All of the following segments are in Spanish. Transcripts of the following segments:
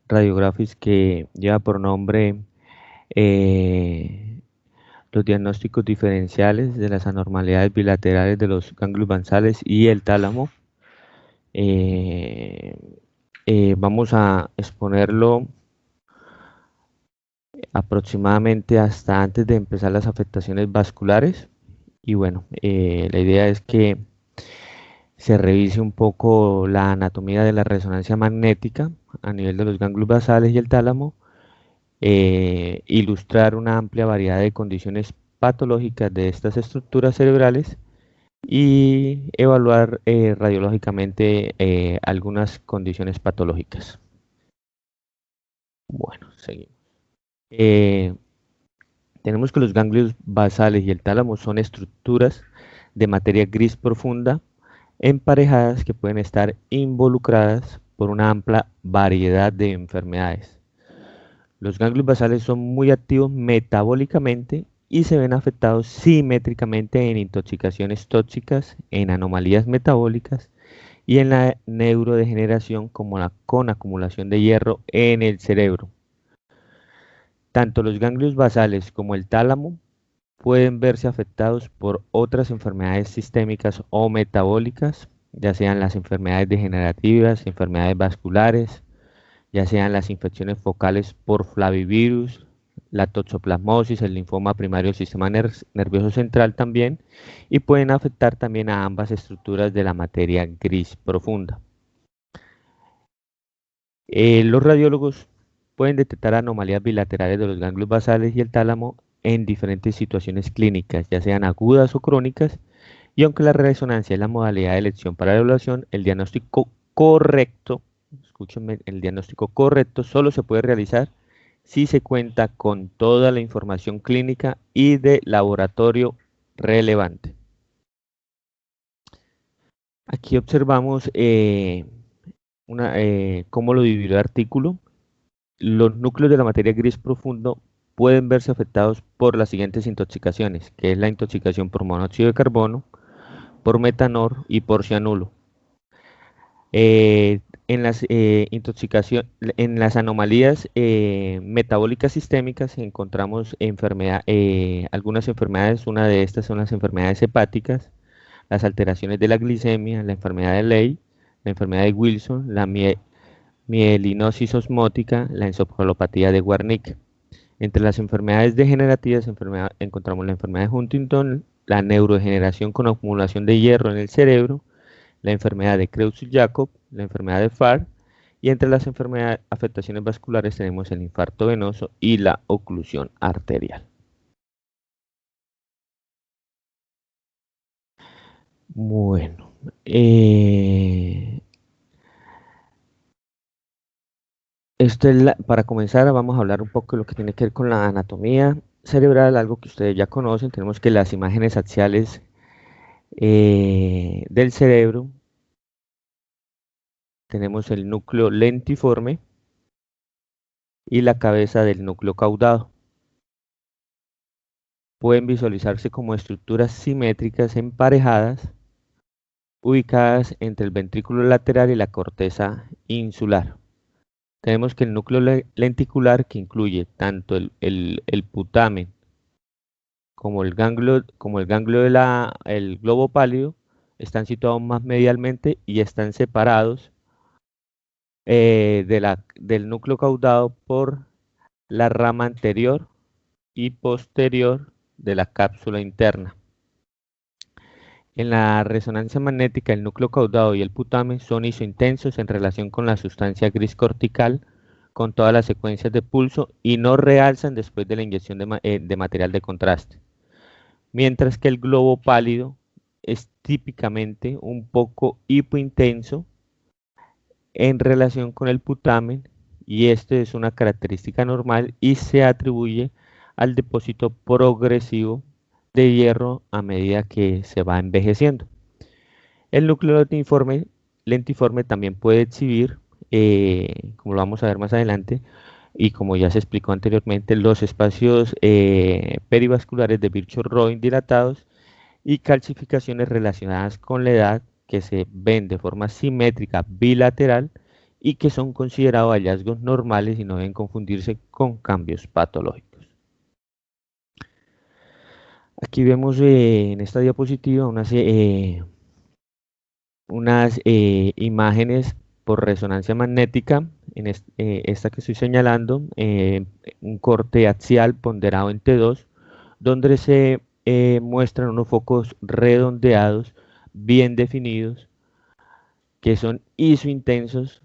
Radiographics que lleva por nombre los diagnósticos diferenciales de las anormalidades bilaterales de los ganglios basales y el tálamo. Eh, Vamos a exponerlo aproximadamente hasta antes de empezar las afectaciones vasculares. Y bueno, la idea es que se revise un poco la anatomía de la resonancia magnética a nivel de los ganglios basales y el tálamo, ilustrar una amplia variedad de condiciones patológicas de estas estructuras cerebrales y evaluar radiológicamente algunas condiciones patológicas. Bueno, seguimos. Eh, Tenemos que los ganglios basales y el tálamo son estructuras de materia gris profunda emparejadas que pueden estar involucradas por una amplia variedad de enfermedades. Los ganglios basales son muy activos metabólicamente y se ven afectados simétricamente en intoxicaciones tóxicas, en anomalías metabólicas y en la neurodegeneración como la con acumulación de hierro en el cerebro. Tanto los ganglios basales como el tálamo pueden verse afectados por otras enfermedades sistémicas o metabólicas, ya sean las enfermedades degenerativas, enfermedades vasculares, ya sean las infecciones focales por flavivirus, la toxoplasmosis, el linfoma primario del sistema nervioso central también, y pueden afectar también a ambas estructuras de la materia gris profunda. Los radiólogos pueden detectar anomalías bilaterales de los ganglios basales y el tálamo en diferentes situaciones clínicas, ya sean agudas o crónicas, y aunque la resonancia es la modalidad de elección para la evaluación, el diagnóstico correcto, escúchenme, el diagnóstico correcto solo se puede realizar si se cuenta con toda la información clínica y de laboratorio relevante. Aquí observamos cómo lo dividió el artículo. Los núcleos de la materia gris profundo pueden verse afectados por las siguientes intoxicaciones, que es la intoxicación por monóxido de carbono, por metanol y por cianuro. En las en las anomalías metabólicas sistémicas encontramos algunas enfermedades. Una de estas son las enfermedades hepáticas, las alteraciones de la glicemia, la enfermedad de Ley, la enfermedad de Wilson, la mielinosis osmótica, la encefalopatía de Wernicke. Entre las enfermedades degenerativas encontramos la enfermedad de Huntington, la neurodegeneración con acumulación de hierro en el cerebro, la enfermedad de Creutzfeldt-Jakob, la enfermedad de FAR, y entre las afectaciones vasculares tenemos el infarto venoso y la oclusión arterial. Bueno, para comenzar vamos a hablar un poco de lo que tiene que ver con la anatomía cerebral, algo que ustedes ya conocen. Tenemos que las imágenes axiales del cerebro, tenemos el núcleo lentiforme y la cabeza del núcleo caudado. Pueden visualizarse como estructuras simétricas emparejadas, ubicadas entre el ventrículo lateral y la corteza insular. Tenemos que el núcleo lenticular, que incluye tanto el putamen como el ganglio el globo pálido, están situados más medialmente y están separados del núcleo caudado por la rama anterior y posterior de la cápsula interna. En la resonancia magnética, el núcleo caudado y el putamen son isointensos en relación con la sustancia gris cortical, con todas las secuencias de pulso, y no realzan después de la inyección de material de contraste. Mientras que el globo pálido es típicamente un poco hipointenso en relación con el putamen, y esto es una característica normal y se atribuye al depósito progresivo de hierro a medida que se va envejeciendo. El núcleo lentiforme también puede exhibir, como lo vamos a ver más adelante, y como ya se explicó anteriormente, los espacios perivasculares de Virchow-Roine dilatados y calcificaciones relacionadas con la edad que se ven de forma simétrica bilateral y que son considerados hallazgos normales y no deben confundirse con cambios patológicos. Aquí vemos en esta diapositiva unas imágenes por resonancia magnética, esta que estoy señalando, un corte axial ponderado en T2, donde se muestran unos focos redondeados, bien definidos, que son isointensos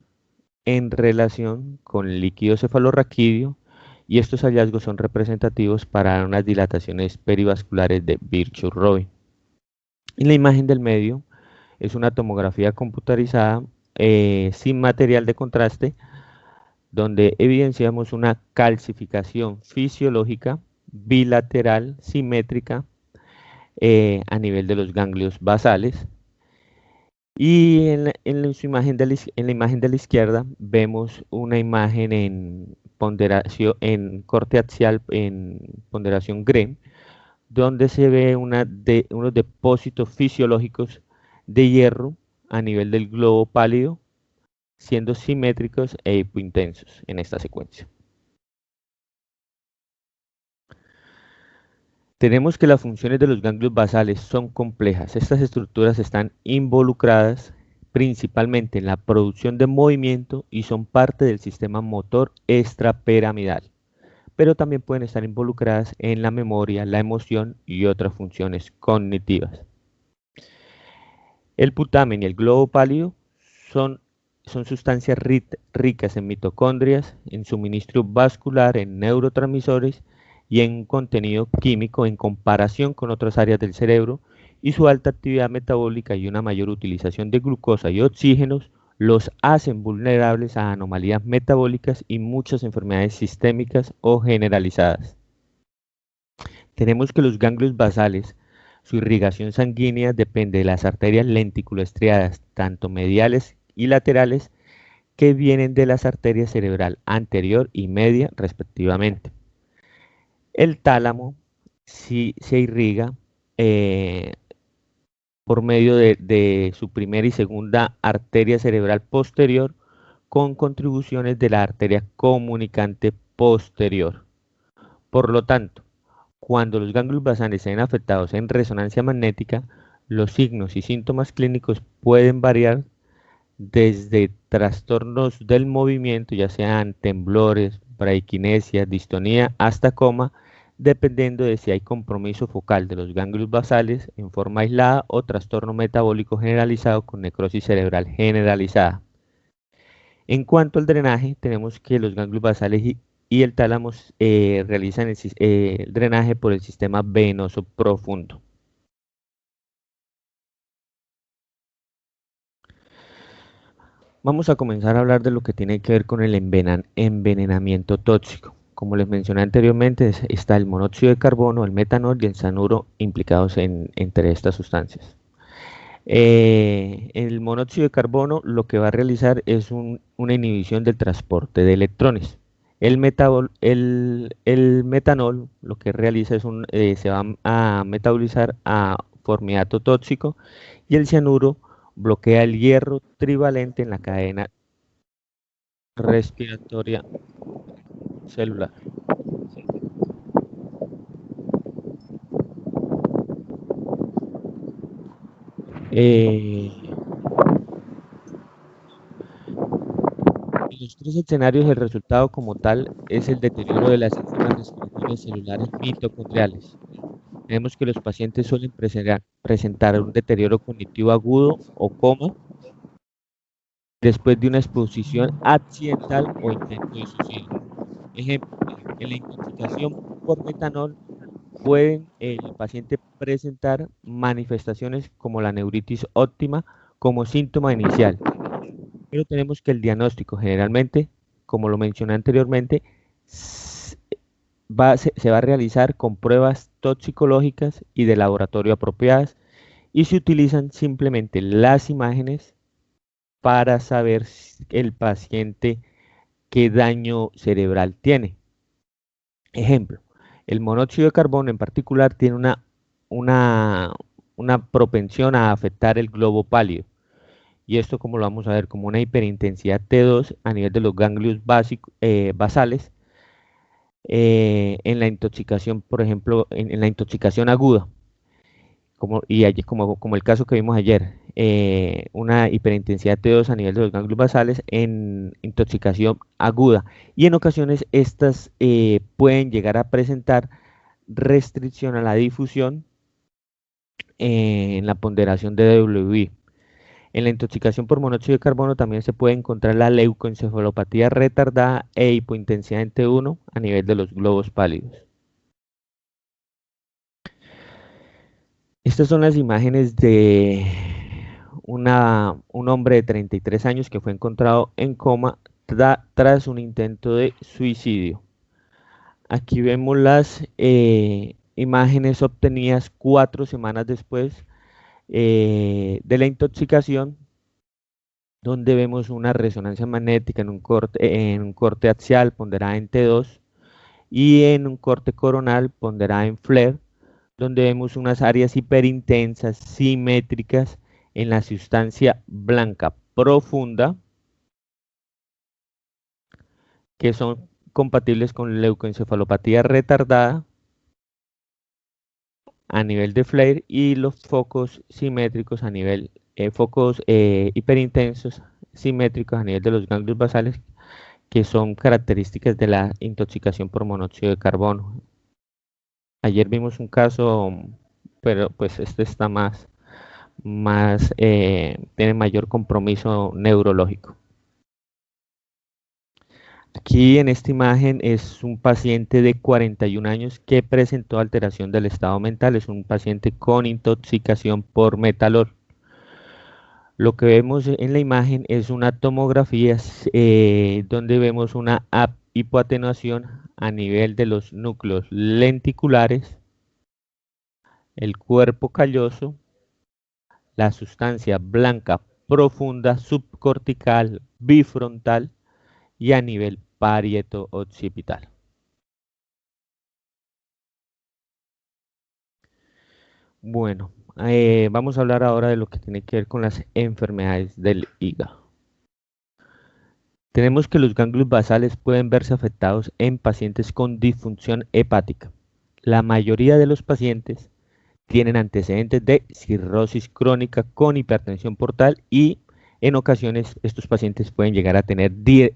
en relación con el líquido cefalorraquídeo, y estos hallazgos son representativos para unas dilataciones perivasculares de Virchow-Robin. En la imagen del medio es una tomografía computarizada sin material de contraste, donde evidenciamos una calcificación fisiológica bilateral simétrica a nivel de los ganglios basales. Y en la imagen de la izquierda vemos una imagen en ponderación, en corte axial, en ponderación GREM, donde se ve unos depósitos fisiológicos de hierro a nivel del globo pálido, siendo simétricos e hipointensos en esta secuencia. Tenemos que las funciones de los ganglios basales son complejas. Estas estructuras están involucradas principalmente en la producción de movimiento y son parte del sistema motor extrapiramidal, pero también pueden estar involucradas en la memoria, la emoción y otras funciones cognitivas. El putamen y el globo pálido son sustancias ricas en mitocondrias, en suministro vascular, en neurotransmisores y en contenido químico en comparación con otras áreas del cerebro, y su alta actividad metabólica y una mayor utilización de glucosa y oxígenos los hacen vulnerables a anomalías metabólicas y muchas enfermedades sistémicas o generalizadas. Tenemos que los ganglios basales, su irrigación sanguínea depende de las arterias lenticuloestriadas, tanto mediales y laterales, que vienen de las arterias cerebral anterior y media, respectivamente. El tálamo sí se irriga por medio de su primera y segunda arteria cerebral posterior, con contribuciones de la arteria comunicante posterior. Por lo tanto, cuando los ganglios basales se ven afectados en resonancia magnética, los signos y síntomas clínicos pueden variar desde trastornos del movimiento, ya sean temblores, bradiquinesia, distonía, hasta coma, dependiendo de si hay compromiso focal de los ganglios basales en forma aislada o trastorno metabólico generalizado con necrosis cerebral generalizada. En cuanto al drenaje, tenemos que los ganglios basales y el tálamo realizan el drenaje por el sistema venoso profundo. Vamos a comenzar a hablar de lo que tiene que ver con el envenenamiento tóxico. Como les mencioné anteriormente, está el monóxido de carbono, el metanol y el cianuro implicados entre estas sustancias. El monóxido de carbono lo que va a realizar es una inhibición del transporte de electrones. El metanol lo que realiza es se va a metabolizar a formiato tóxico, y el cianuro bloquea el hierro trivalente en la cadena respiratoria celular. En los tres escenarios, el resultado como tal es el deterioro de las enzimas respiratorias celulares mitocondriales. Vemos que los pacientes suelen presentar un deterioro cognitivo agudo o coma después de una exposición accidental o intento de suicidio. Ejemplo, en la intoxicación por metanol puede el paciente presentar manifestaciones como la neuritis óptima como síntoma inicial, pero tenemos que el diagnóstico generalmente, como lo mencioné anteriormente, se va a realizar con pruebas toxicológicas y de laboratorio apropiadas, y se utilizan simplemente las imágenes para saber el paciente qué daño cerebral tiene. Ejemplo, el monóxido de carbono en particular tiene una propensión a afectar el globo pálido, y esto como lo vamos a ver como una hiperintensidad T2 a nivel de los ganglios basales en la intoxicación, por ejemplo, en la intoxicación aguda, como el caso que vimos ayer, una hiperintensidad T2 a nivel de los ganglios basales en intoxicación aguda. Y en ocasiones estas pueden llegar a presentar restricción a la difusión en la ponderación de DWI. En la intoxicación por monóxido de carbono también se puede encontrar la leucoencefalopatía retardada e hipointensidad en T1 a nivel de los globos pálidos. Estas son las imágenes de un hombre de 33 años que fue encontrado en coma tras un intento de suicidio. Aquí vemos las imágenes obtenidas 4 semanas después de la intoxicación, donde vemos una resonancia magnética en un corte axial ponderada en T2 y en un corte coronal ponderada en FLAIR, donde vemos unas áreas hiperintensas, simétricas en la sustancia blanca profunda, que son compatibles con leucoencefalopatía retardada a nivel de FLAIR y los focos simétricos a nivel, focos hiperintensos simétricos a nivel de los ganglios basales, que son características de la intoxicación por monóxido de carbono. Ayer vimos un caso, pero pues este está tiene mayor compromiso neurológico. Aquí en esta imagen es un paciente de 41 años que presentó alteración del estado mental. Es un paciente con intoxicación por metalol. Lo que vemos en la imagen es una tomografía donde vemos una hipoatenuación a nivel de los núcleos lenticulares, el cuerpo calloso, la sustancia blanca profunda subcortical bifrontal y a nivel parieto-occipital. Bueno, vamos a hablar ahora de lo que tiene que ver con las enfermedades del hígado. Tenemos que los ganglios basales pueden verse afectados en pacientes con disfunción hepática. La mayoría de los pacientes tienen antecedentes de cirrosis crónica con hipertensión portal y en ocasiones estos pacientes pueden llegar a tener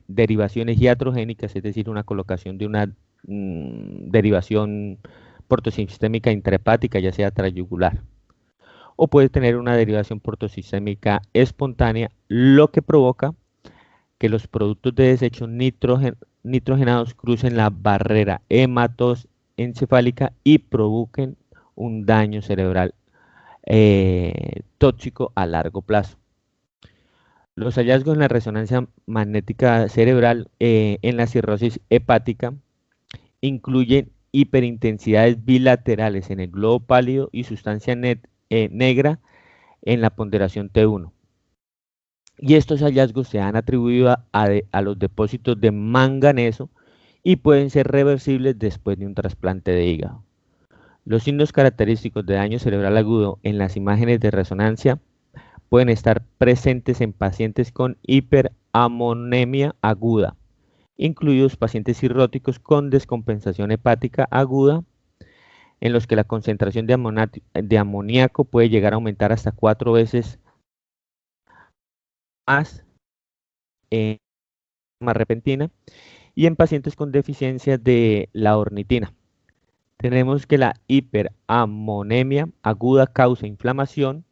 derivaciones iatrogénicas, es decir, una colocación de una derivación portosistémica intrahepática, ya sea trayugular, o puede tener una derivación portosistémica espontánea, lo que provoca que los productos de desecho nitrogenados crucen la barrera hematoencefálica y provoquen un daño cerebral tóxico a largo plazo. Los hallazgos en la resonancia magnética cerebral en la cirrosis hepática incluyen hiperintensidades bilaterales en el globo pálido y sustancia negra en la ponderación T1. Y estos hallazgos se han atribuido a los depósitos de manganeso y pueden ser reversibles después de un trasplante de hígado. Los signos característicos de daño cerebral agudo en las imágenes de resonancia pueden estar presentes en pacientes con hiperamonemia aguda, incluidos pacientes cirróticos con descompensación hepática aguda, en los que la concentración de amoníaco puede llegar a aumentar hasta 4 veces más más repentina, y en pacientes con deficiencia de la ornitina. Tenemos que la hiperamonemia aguda causa inflamación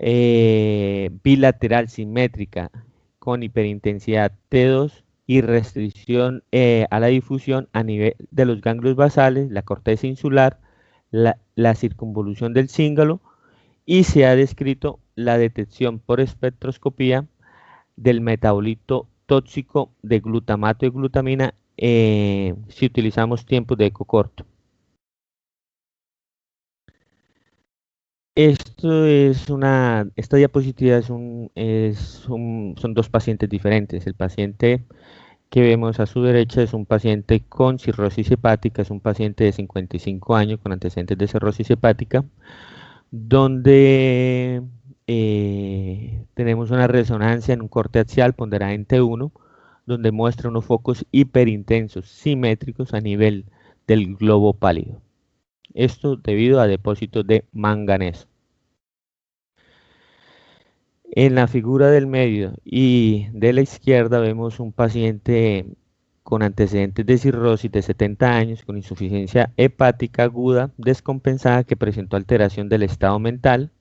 bilateral simétrica con hiperintensidad T2 y restricción a la difusión a nivel de los ganglios basales, la corteza insular, la circunvolución del cíngalo, y se ha descrito la detección por espectroscopía del metabolito tóxico de glutamato y glutamina si utilizamos tiempos de eco corto. Esta diapositiva son 2 pacientes diferentes. El paciente que vemos a su derecha es un paciente con cirrosis hepática, es un paciente de 55 años con antecedentes de cirrosis hepática, donde tenemos una resonancia en un corte axial ponderada en T1, donde muestra unos focos hiperintensos, simétricos a nivel del globo pálido. Esto debido a depósitos de manganeso. En la figura del medio y de la izquierda vemos un paciente con antecedentes de cirrosis de 70 años, con insuficiencia hepática aguda descompensada que presentó alteración del estado mental.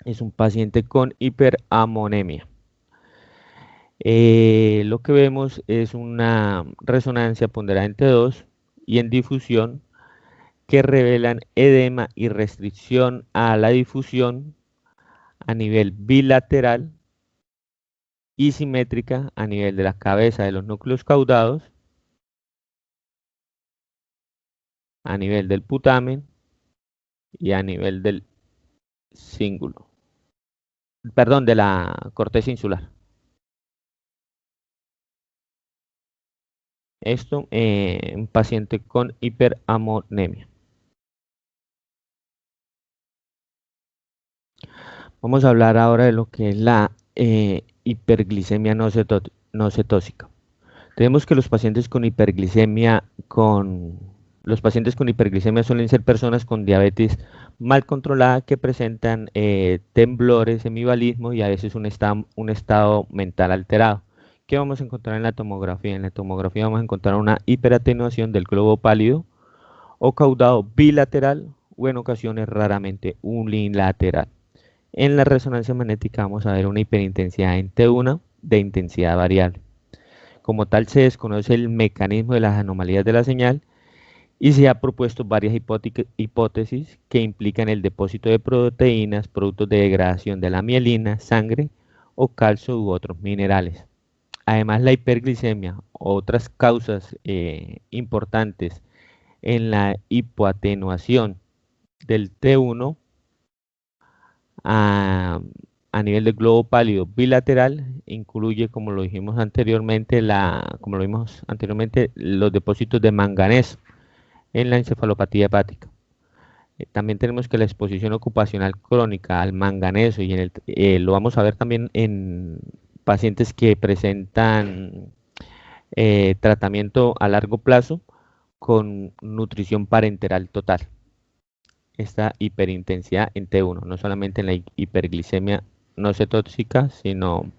Es un paciente con hiperamonemia. Lo que vemos es una resonancia ponderada en T2 y en difusión que revelan edema y restricción a la difusión a nivel bilateral y simétrica a nivel de la cabeza de los núcleos caudados, a nivel del putamen y a nivel del cíngulo, perdón, de la corteza insular. Esto en un paciente con hiperamonemia. Vamos a hablar ahora de lo que es la hiperglicemia no cetóxica. Tenemos que los pacientes con hiperglicemia suelen ser personas con diabetes mal controlada que presentan temblores, semivalismo y a veces un estado mental alterado. ¿Qué vamos a encontrar en la tomografía? En la tomografía vamos a encontrar una hiperatenuación del globo pálido o caudado bilateral o en ocasiones raramente unilateral. En la resonancia magnética vamos a ver una hiperintensidad en T1 de intensidad variable. Como tal, se desconoce el mecanismo de las anomalías de la señal y se ha propuesto varias hipótesis que implican el depósito de proteínas, productos de degradación de la mielina, sangre o calcio u otros minerales. Además, la hiperglicemia, otras causas importantes en la hipoatenuación del T1 a nivel del globo pálido bilateral incluye, como lo vimos anteriormente, los depósitos de manganeso en la encefalopatía hepática. También tenemos que la exposición ocupacional crónica al manganeso lo vamos a ver también en pacientes que presentan tratamiento a largo plazo con nutrición parenteral total. Esta hiperintensidad en T1, no solamente en la hiperglicemia no cetóxica, sino,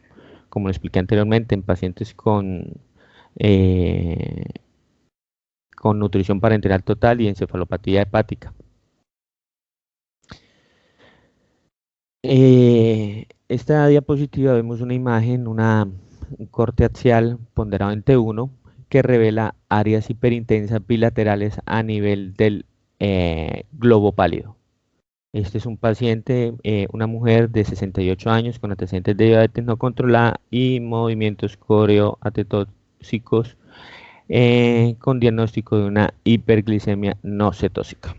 como lo expliqué anteriormente, en pacientes con nutrición parenteral total y encefalopatía hepática. Esta diapositiva vemos una imagen, un corte axial ponderado en T1 que revela áreas hiperintensas bilaterales a nivel del globo pálido. Este es un paciente, una mujer de 68 años con antecedentes de diabetes no controlada y movimientos coreoatetóxicos con diagnóstico de una hiperglicemia no cetóxica.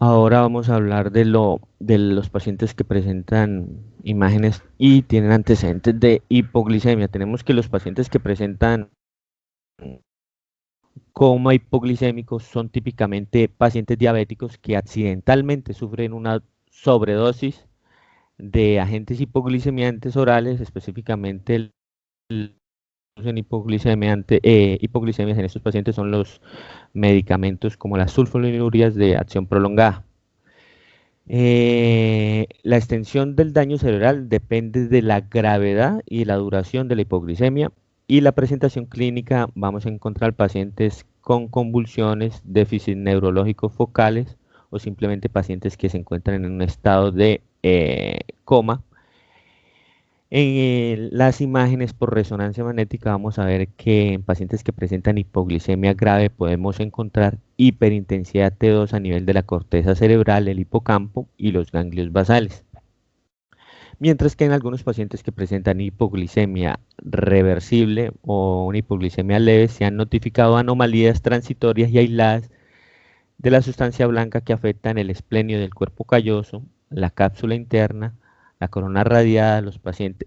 Ahora vamos a hablar de los pacientes que presentan imágenes y tienen antecedentes de hipoglicemia. Tenemos que los pacientes que presentan coma hipoglicémico son típicamente pacientes diabéticos que accidentalmente sufren una sobredosis de agentes hipoglicemiantes orales, específicamente en hipoglicemias en estos pacientes son los medicamentos como las sulfonilureas de acción prolongada. La extensión del daño cerebral depende de la gravedad y la duración de la hipoglicemia y la presentación clínica. Vamos a encontrar pacientes con convulsiones, déficit neurológicos focales o simplemente pacientes que se encuentran en un estado de coma. En las imágenes por resonancia magnética vamos a ver que en pacientes que presentan hipoglicemia grave podemos encontrar hiperintensidad T2 a nivel de la corteza cerebral, el hipocampo y los ganglios basales. Mientras que en algunos pacientes que presentan hipoglicemia reversible o una hipoglicemia leve se han notificado anomalías transitorias y aisladas de la sustancia blanca que afectan el esplenio del cuerpo calloso, la cápsula interna, la corona radiada.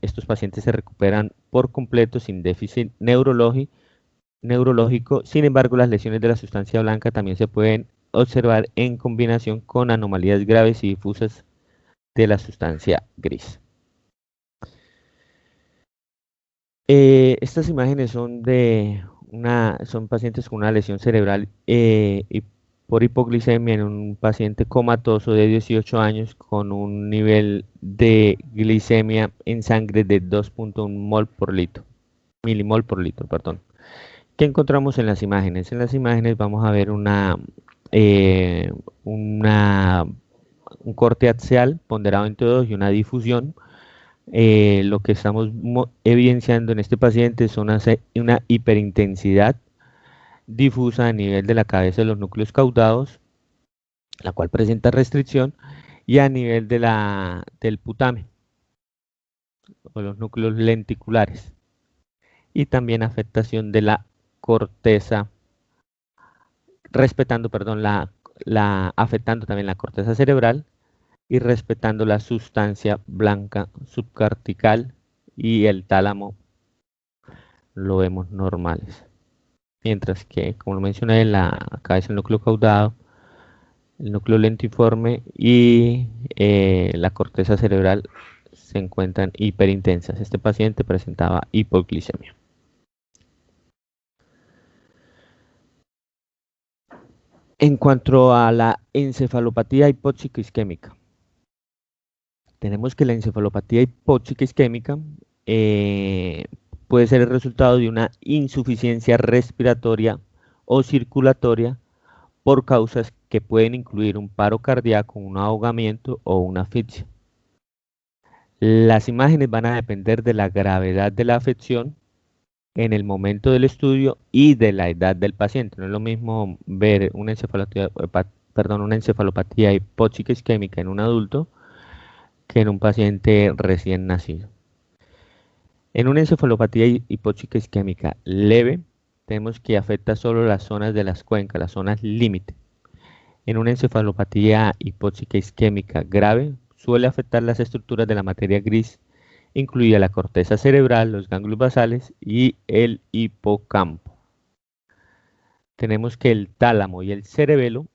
Estos pacientes se recuperan por completo sin déficit neurológico. Sin embargo, las lesiones de la sustancia blanca también se pueden observar en combinación con anomalías graves y difusas de la sustancia gris. Estas imágenes son pacientes con una lesión cerebral y por hipoglicemia en un paciente comatoso de 18 años con un nivel de glicemia en sangre de 2.1 milimol por litro, perdón. ¿Qué encontramos en las imágenes? En las imágenes vamos a ver eh, una- un corte axial ponderado entre 2 y una difusión. Lo que estamos evidenciando en este paciente es una hiperintensidad difusa a nivel de la cabeza de los núcleos caudados, la cual presenta restricción, y a nivel del putamen o los núcleos lenticulares, y también afectación de la corteza, afectando también la corteza cerebral y respetando la sustancia blanca subcortical y el tálamo lo vemos normales. Mientras que, como lo mencioné, la cabeza del núcleo caudado, el núcleo lentiforme y la corteza cerebral se encuentran hiperintensas. Este paciente presentaba hipoglicemia. En cuanto a la encefalopatía hipóxica isquémica, tenemos que la encefalopatía hipóxica isquémica eh, puede ser el resultado de una insuficiencia respiratoria o circulatoria por causas que pueden incluir un paro cardíaco, un ahogamiento o una asfixia. Las imágenes van a depender de la gravedad de la afección en el momento del estudio y de la edad del paciente. No es lo mismo ver una encefalopatía hipóxica isquémica en un adulto que en un paciente recién nacido. En una encefalopatía hipóxica isquémica leve, tenemos que afecta solo las zonas de las cuencas, las zonas límite. En una encefalopatía hipóxica isquémica grave, suele afectar las estructuras de la materia gris, incluida la corteza cerebral, los ganglios basales y el hipocampo. Tenemos que el tálamo y el cerebelo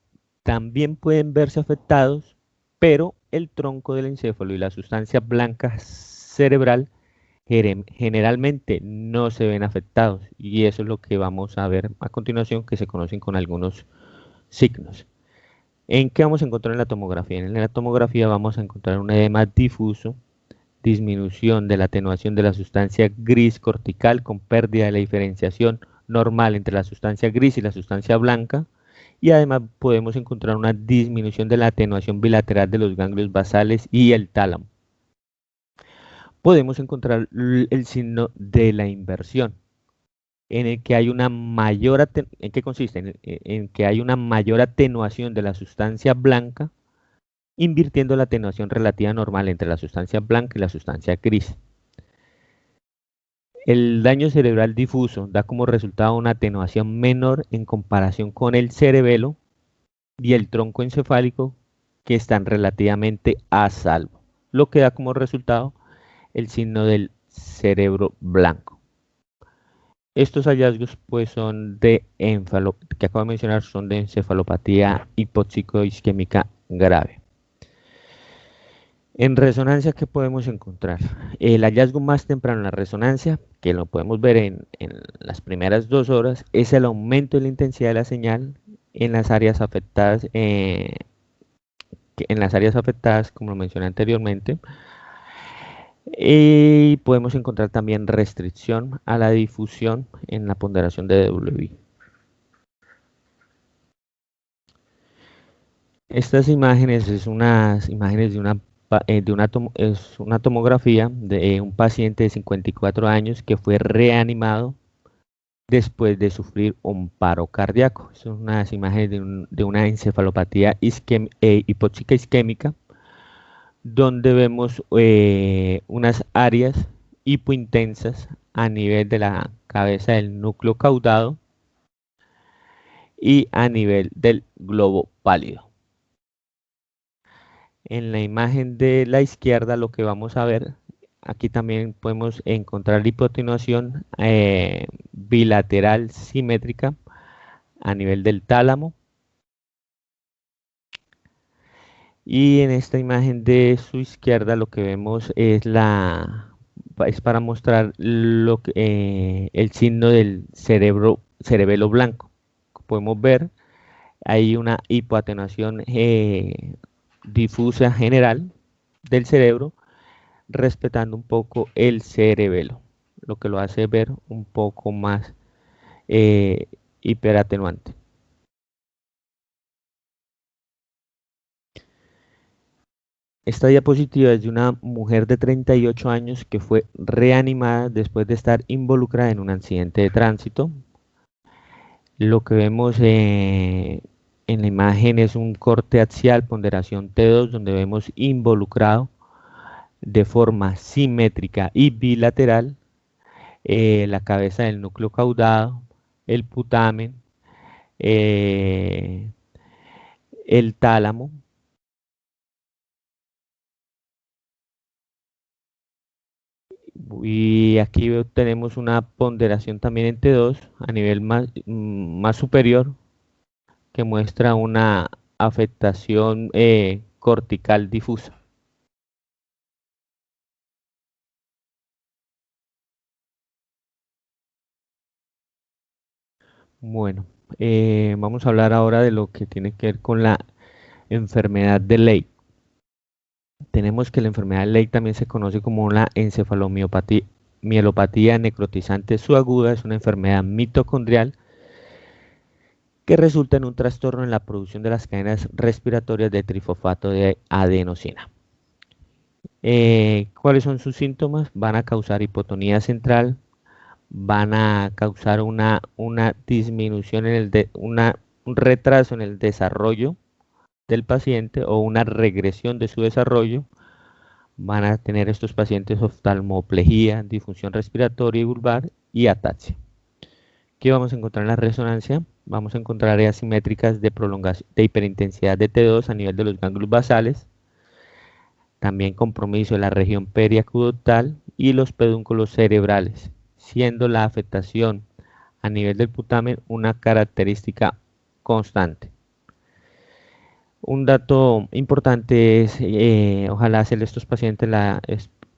también pueden verse afectados, pero el tronco del encéfalo y la sustancia blanca cerebral generalmente no se ven afectados, y eso es lo que vamos a ver a continuación, que se conocen con algunos signos. ¿En qué vamos a encontrar en la tomografía? En la tomografía vamos a encontrar un edema difuso, disminución de la atenuación de la sustancia gris cortical con pérdida de la diferenciación normal entre la sustancia gris y la sustancia blanca, y además podemos encontrar una disminución de la atenuación bilateral de los ganglios basales y el tálamo. Podemos encontrar el signo de la inversión, en el que hay una mayor ¿en qué consiste? En que hay una mayor atenuación de la sustancia blanca, invirtiendo la atenuación relativa normal entre la sustancia blanca y la sustancia gris. El daño cerebral difuso da como resultado una atenuación menor en comparación con el cerebelo y el tronco encefálico, que están relativamente a salvo, lo que da como resultado el signo del cerebro blanco. Estos hallazgos pues son que acabo de mencionar, son de encefalopatía hipóxico-isquémica grave. En resonancia, ¿qué podemos encontrar? El hallazgo más temprano en la resonancia, que lo podemos ver en las primeras 2 horas, es el aumento de la intensidad de la señal en las áreas afectadas, como lo mencioné anteriormente. Y podemos encontrar también restricción a la difusión en la ponderación de DWI. Estas imágenes es unas imágenes es una tomografía de un paciente de 54 años que fue reanimado después de sufrir un paro cardíaco. Son unas imágenes de una encefalopatía hipóxica isquémica, donde vemos unas áreas hipointensas a nivel de la cabeza del núcleo caudado y a nivel del globo pálido. En la imagen de la izquierda lo que vamos a ver, aquí también podemos encontrar hipotenuación bilateral simétrica a nivel del tálamo Y en esta imagen de su izquierda lo que vemos es para mostrar el signo del cerebelo blanco. Podemos ver hay una hipoatenuación difusa general del cerebro, respetando un poco el cerebelo, lo que lo hace ver un poco más eh, hiperatenuante. Esta diapositiva es de una mujer de 38 años que fue reanimada después de estar involucrada en un accidente de tránsito. Lo que vemos en la imagen es un corte axial, ponderación T2, donde vemos involucrado de forma simétrica y bilateral la cabeza del núcleo caudado, el putamen, eh, el tálamo. Y aquí tenemos una ponderación también en T2 a nivel más superior que muestra una afectación cortical difusa. Bueno, vamos a hablar ahora de lo que tiene que ver con la enfermedad de Ley. Tenemos que la enfermedad de Ley también se conoce como una encefalomiopatía, mielopatía necrotizante subaguda. Es una enfermedad mitocondrial que resulta en un trastorno en la producción de las cadenas respiratorias de trifosfato de adenosina. ¿Cuáles son sus síntomas? Van a causar hipotonía central, van a causar una disminución un retraso en el desarrollo del paciente o una regresión de su desarrollo. Van a tener estos pacientes oftalmoplejía, disfunción respiratoria y vulvar y ataxia. ¿Qué vamos a encontrar en la resonancia? Vamos a encontrar áreas simétricas de prolongación de hiperintensidad de T2 a nivel de los ganglios basales, también compromiso de la región periacudotal y los pedúnculos cerebrales, siendo la afectación a nivel del putamen una característica constante. Un dato importante es, ojalá hacerle a estos pacientes la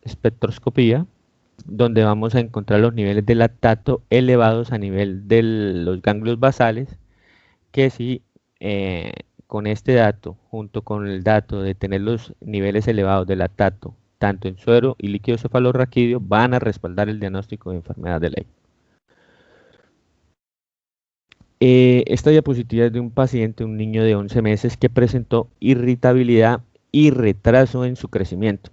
espectroscopía, donde vamos a encontrar los niveles de lactato elevados a nivel de los ganglios basales, que si eh, con este dato, junto con el dato de tener los niveles elevados de lactato, tanto en suero y líquido cefalorraquídeo, van a respaldar el diagnóstico de enfermedad de Leigh. Esta diapositiva es de un paciente, un niño de 11 meses, que presentó irritabilidad y retraso en su crecimiento.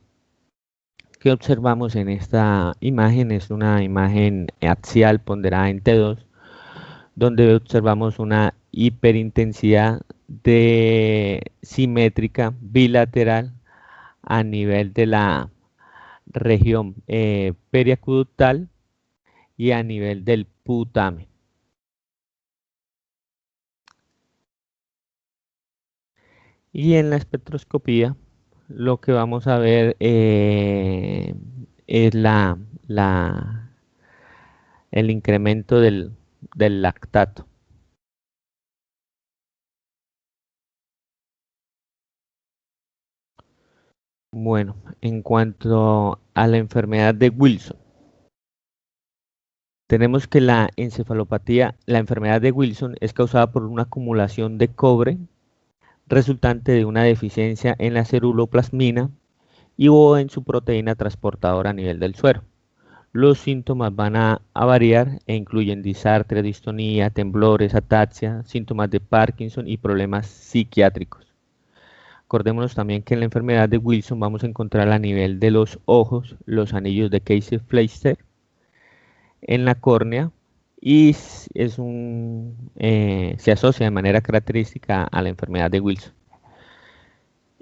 ¿Qué observamos en esta imagen? Es una imagen axial ponderada en T2, donde observamos una hiperintensidad simétrica bilateral a nivel de la región periacuductal y a nivel del putamen. Y en la espectroscopía lo que vamos a ver es el incremento del lactato. Bueno, en cuanto a la enfermedad de Wilson, tenemos que la encefalopatía, la enfermedad de Wilson es causada por una acumulación de cobre resultante de una deficiencia en la ceruloplasmina y o en su proteína transportadora a nivel del suero. Los síntomas van a variar e incluyen disartria, distonía, temblores, ataxia, síntomas de Parkinson y problemas psiquiátricos. Acordémonos también que en la enfermedad de Wilson vamos a encontrar a nivel de los ojos los anillos de Kayser-Fleischmann en la córnea y se asocia de manera característica a la enfermedad de Wilson.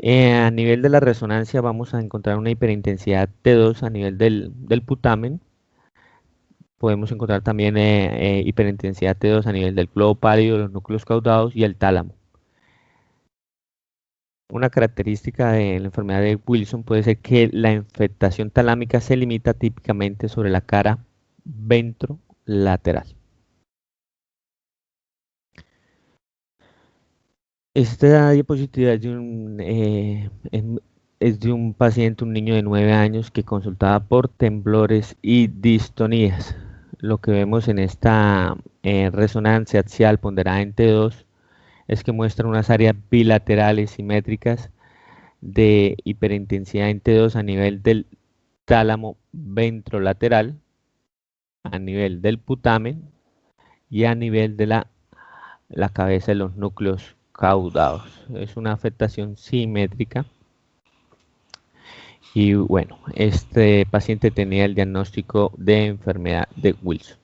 A nivel de la resonancia vamos a encontrar una hiperintensidad T2 a nivel del putamen. Podemos encontrar también hiperintensidad T2 a nivel del globo pálido, los núcleos caudados y el tálamo. Una característica de la enfermedad de Wilson puede ser que la infectación talámica se limita típicamente sobre la cara ventrolateral. Esta diapositiva es de un paciente, un niño de 9 años que consultaba por temblores y distonías. Lo que vemos en esta resonancia axial ponderada en T2 es que muestra unas áreas bilaterales simétricas de hiperintensidad en T2 a nivel del tálamo ventrolateral, a nivel del putamen y a nivel de la cabeza de los núcleos caudados. Es una afectación simétrica y bueno, este paciente tenía el diagnóstico de enfermedad de Wilson.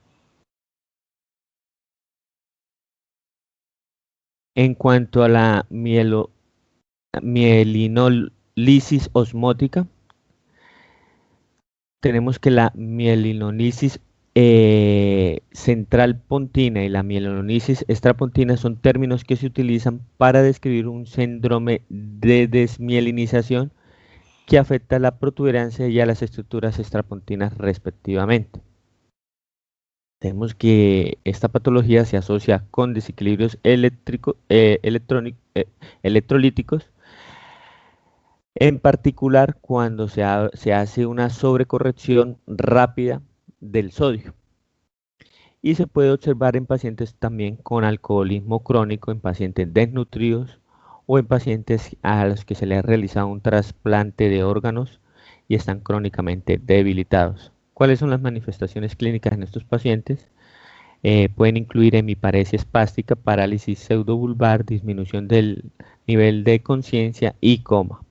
En cuanto a la mielinolisis osmótica, tenemos que la mielinolisis central pontina y la mielinolisis extrapontina son términos que se utilizan para describir un síndrome de desmielinización que afecta a la protuberancia y a las estructuras extrapontinas respectivamente. Tenemos que esta patología se asocia con desequilibrios electrolíticos, en particular cuando se hace una sobrecorrección rápida del sodio. Y se puede observar en pacientes también con alcoholismo crónico, en pacientes desnutridos o en pacientes a los que se les ha realizado un trasplante de órganos y están crónicamente debilitados. ¿Cuáles son las manifestaciones clínicas en estos pacientes? Pueden incluir hemiparesia espástica, parálisis pseudovulvar, disminución del nivel de conciencia y coma.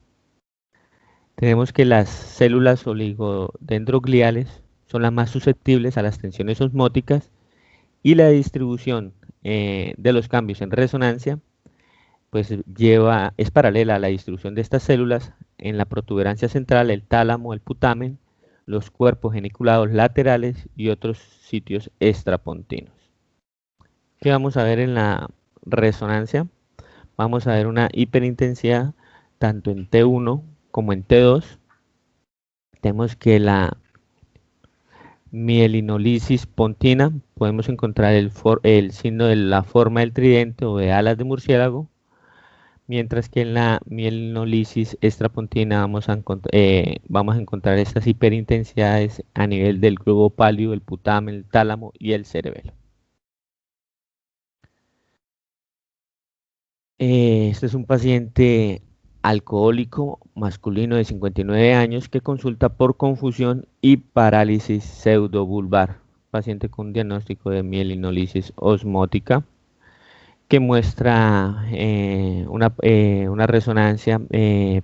Tenemos que las células oligodendrogliales son las más susceptibles a las tensiones osmóticas y la distribución de los cambios en resonancia pues es paralela a la distribución de estas células en la protuberancia central, el tálamo, el putamen, los cuerpos geniculados laterales y otros sitios extrapontinos. ¿Qué vamos a ver en la resonancia? Vamos a ver una hiperintensidad tanto en T1 como en T2. Tenemos que la mielinolisis pontina, podemos encontrar el signo de la forma del tridente o de alas de murciélago, mientras que en la mielinolisis extrapontina vamos a encontrar estas hiperintensidades a nivel del globo pálido, el putamen, el tálamo y el cerebelo. Este es un paciente alcohólico masculino de 59 años que consulta por confusión y parálisis pseudovulvar. Paciente con diagnóstico de mielinolisis osmótica que muestra una resonancia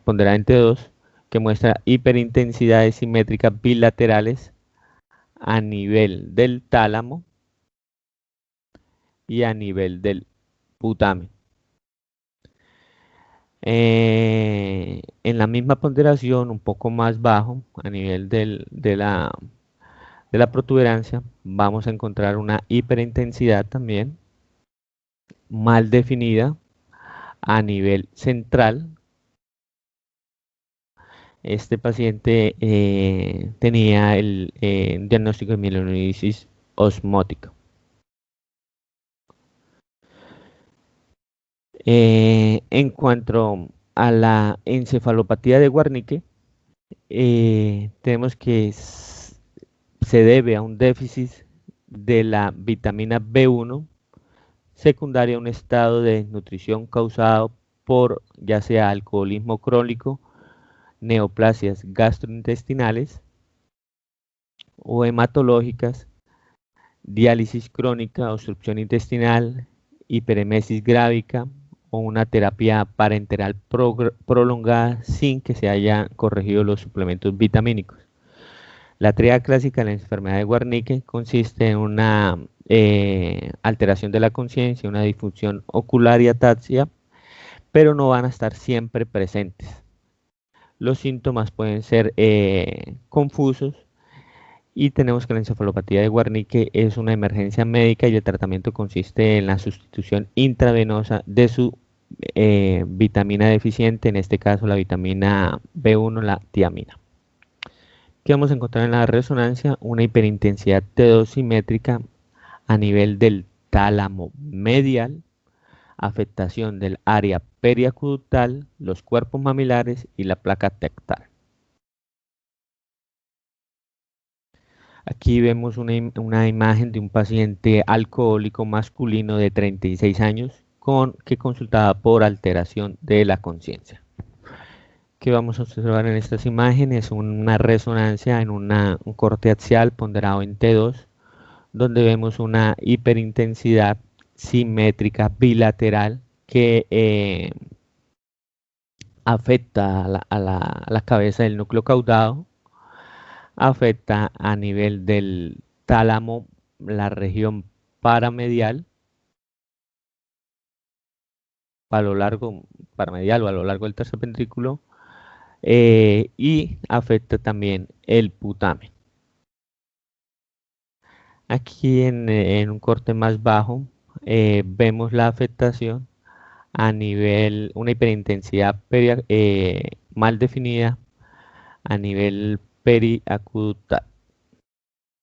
ponderada en T2 que muestra hiperintensidades simétricas bilaterales a nivel del tálamo y a nivel del putamen. En la misma ponderación, un poco más bajo, a nivel de la protuberancia, vamos a encontrar una hiperintensidad también mal definida a nivel central. Este paciente tenía el diagnóstico de mielinolisis osmótica. En cuanto a la encefalopatía de Wernicke, tenemos que se debe a un déficit de la vitamina B1 secundaria a un estado de desnutrición causado por ya sea alcoholismo crónico, neoplasias gastrointestinales o hematológicas, diálisis crónica, obstrucción intestinal, hiperemesis grávica o una terapia parenteral prolongada sin que se hayan corregido los suplementos vitamínicos. La tríada clásica de la enfermedad de Wernicke consiste en una alteración de la conciencia, una disfunción ocular y ataxia, pero no van a estar siempre presentes. Los síntomas pueden ser confusos y tenemos que la encefalopatía de Wernicke es una emergencia médica y el tratamiento consiste en la sustitución intravenosa de su vitamina deficiente, en este caso la vitamina B1, la tiamina. ¿Qué vamos a encontrar en la resonancia? Una hiperintensidad T2 simétrica a nivel del tálamo medial, afectación del área periacutal, los cuerpos mamilares y la placa tectal. Aquí vemos una imagen de un paciente alcohólico masculino de 36 años que consultaba por alteración de la conciencia. ¿Qué vamos a observar en estas imágenes? Una resonancia en un corte axial ponderado en T2, donde vemos una hiperintensidad simétrica bilateral que afecta a la cabeza del núcleo caudado, afecta a nivel del tálamo, la región paramedial, paramedial o a lo largo del tercer ventrículo, y afecta también el putamen. Aquí en un corte más bajo vemos la afectación a nivel, una hiperintensidad mal definida a nivel periacutal.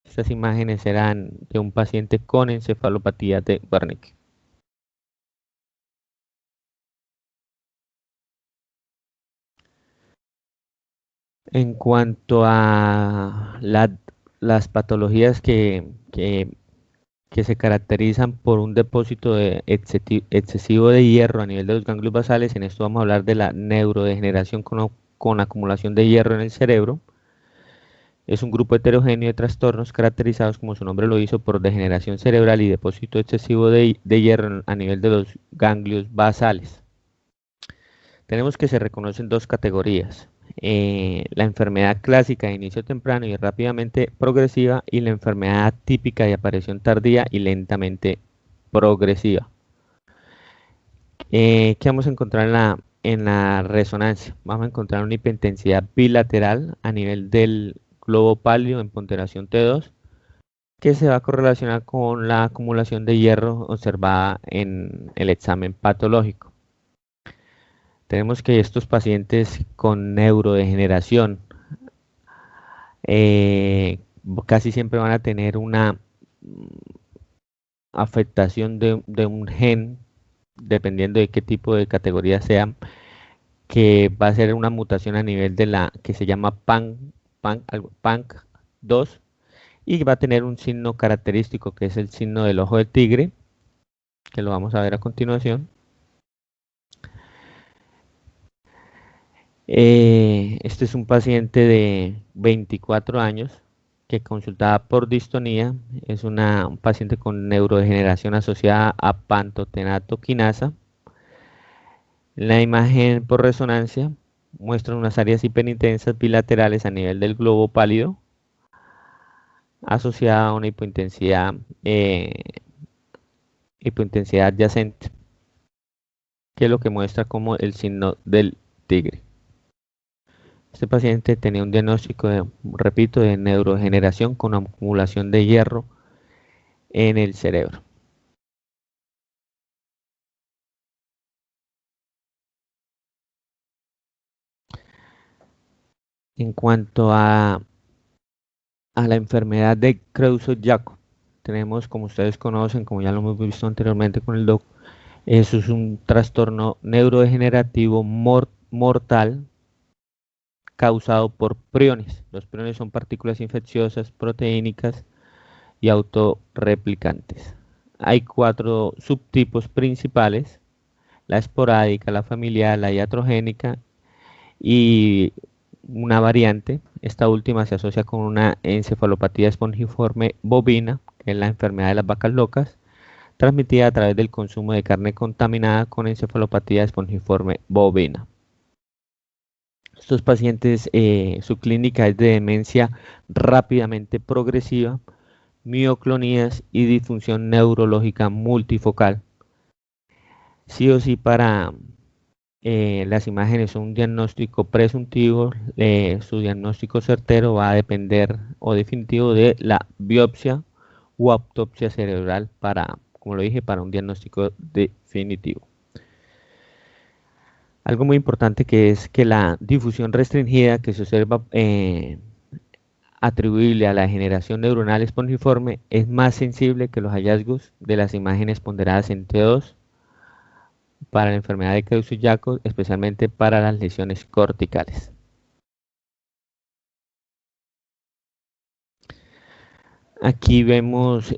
Estas imágenes eran de un paciente con encefalopatía de Wernicke. En cuanto a las patologías que se caracterizan por un depósito excesivo de hierro a nivel de los ganglios basales, en esto vamos a hablar de la neurodegeneración con acumulación de hierro en el cerebro. Es un grupo heterogéneo de trastornos caracterizados, como su nombre lo hizo, por degeneración cerebral y depósito excesivo de hierro a nivel de los ganglios basales. Tenemos que se reconocen dos categorías. La enfermedad clásica de inicio temprano y rápidamente progresiva, y la enfermedad típica de aparición tardía y lentamente progresiva. ¿Qué vamos a encontrar en la resonancia? Vamos a encontrar una hiperintensidad bilateral a nivel del globo pálido en ponderación T2, que se va a correlacionar con la acumulación de hierro observada en el examen patológico. Tenemos que estos pacientes con neurodegeneración casi siempre van a tener una afectación de un gen, dependiendo de qué tipo de categoría sea, que va a ser una mutación a nivel de la que se llama PANC2, y va a tener un signo característico que es el signo del ojo de tigre, que lo vamos a ver a continuación. Este es un paciente de 24 años que consultaba por distonía. Es un paciente con neurodegeneración asociada a pantotenato quinasa. La imagen por resonancia muestra unas áreas hiperintensas bilaterales a nivel del globo pálido, asociada a una hipointensidad adyacente, que es lo que muestra como el signo del tigre. Este paciente tenía un diagnóstico, repito, de neurodegeneración con acumulación de hierro en el cerebro. En cuanto a la enfermedad de Creutzfeldt-Jakob, tenemos, como ustedes conocen, como ya lo hemos visto anteriormente con el doc, eso es un trastorno neurodegenerativo mortal causado por priones. Los priones son partículas infecciosas, proteínicas y autorreplicantes. Hay 4 subtipos principales: la esporádica, la familiar, la iatrogénica y una variante. Esta última se asocia con una encefalopatía espongiforme bovina, que es la enfermedad de las vacas locas, transmitida a través del consumo de carne contaminada con encefalopatía espongiforme bovina. Estos pacientes, su clínica es de demencia rápidamente progresiva, mioclonías y disfunción neurológica multifocal. Sí o sí, para las imágenes son un diagnóstico presuntivo, su diagnóstico certero va a depender o definitivo de la biopsia u autopsia cerebral para, como lo dije, para un diagnóstico definitivo. Algo muy importante que es que la difusión restringida que se observa atribuible a la degeneración neuronal espongiforme es más sensible que los hallazgos de las imágenes ponderadas en T2 para la enfermedad de Creutzfeldt-Jakob, especialmente para las lesiones corticales. Aquí vemos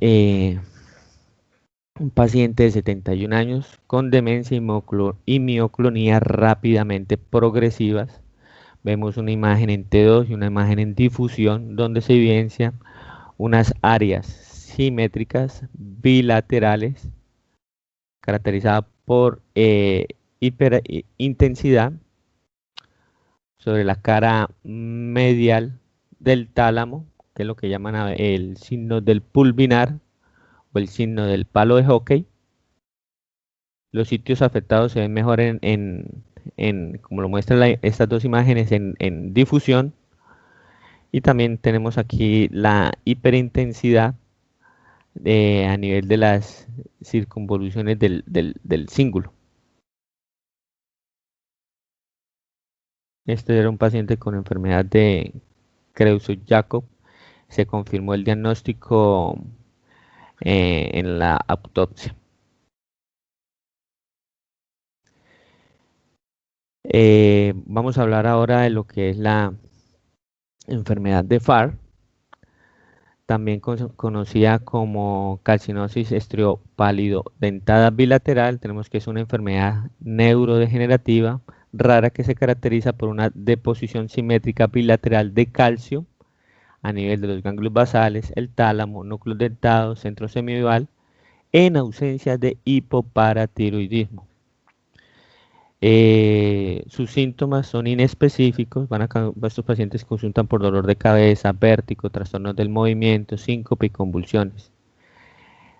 un paciente de 71 años con demencia y mioclonía rápidamente progresivas. Vemos una imagen en T2 y una imagen en difusión donde se evidencia unas áreas simétricas bilaterales caracterizadas por hiperintensidad sobre la cara medial del tálamo, que es lo que llaman el signo del pulvinar o el signo del palo de hockey. Los sitios afectados se ven mejor como lo muestran estas dos imágenes, en difusión. Y también tenemos aquí la hiperintensidad a nivel de las circunvoluciones del cíngulo. Este era un paciente con enfermedad de Creutzfeldt-Jakob. Se confirmó el diagnóstico en la autopsia. Vamos a hablar ahora de lo que es la enfermedad de Farr, también conocida como calcinosis estriopálido-dentada bilateral. Tenemos que es una enfermedad neurodegenerativa rara que se caracteriza por una deposición simétrica bilateral de calcio a nivel de los ganglios basales, el tálamo, núcleos dentados, centro semioval, en ausencia de hipoparatiroidismo. Sus síntomas son inespecíficos. Estos pacientes consultan por dolor de cabeza, vértigo, trastornos del movimiento, síncope y convulsiones.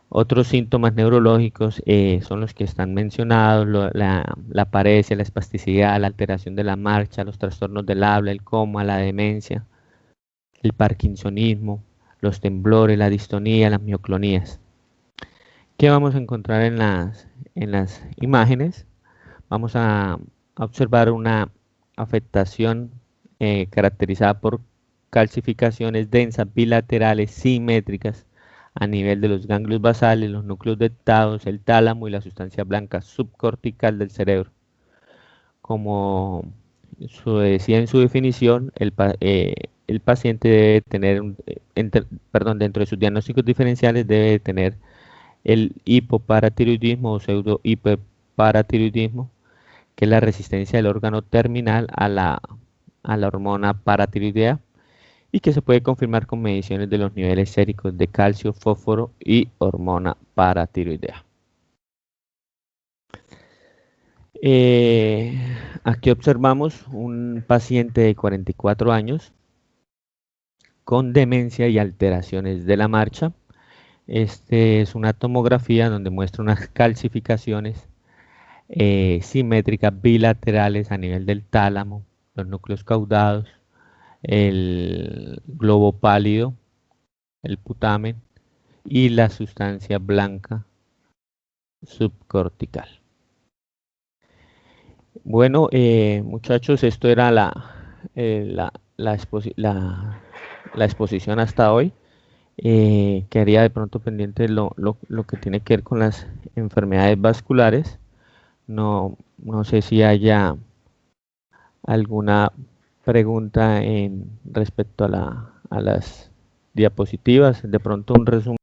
Otros síntomas neurológicos son los que están mencionados: la paresia, la espasticidad, la alteración de la marcha, los trastornos del habla, el coma, la demencia, el parkinsonismo, los temblores, la distonía, las mioclonías. ¿Qué vamos a encontrar en las imágenes? Vamos a observar una afectación caracterizada por calcificaciones densas bilaterales simétricas a nivel de los ganglios basales, los núcleos dentados, el tálamo y la sustancia blanca subcortical del cerebro. Como se decía en su definición, el paciente debe tener, dentro de sus diagnósticos diferenciales, debe tener el hipoparatiroidismo o pseudo hiperparatiroidismo, que es la resistencia del órgano terminal a la hormona paratiroidea, y que se puede confirmar con mediciones de los niveles séricos de calcio, fósforo y hormona paratiroidea. Aquí observamos un paciente de 44 años con demencia y alteraciones de la marcha. Este es una tomografía donde muestra unas calcificaciones simétricas bilaterales a nivel del tálamo, los núcleos caudados, el globo pálido, el putamen y la sustancia blanca subcortical. Bueno, muchachos, esto era la exposición hasta hoy. Quedaría de pronto pendiente lo que tiene que ver con las enfermedades vasculares. No sé si haya alguna pregunta respecto a las diapositivas. De pronto un resumen.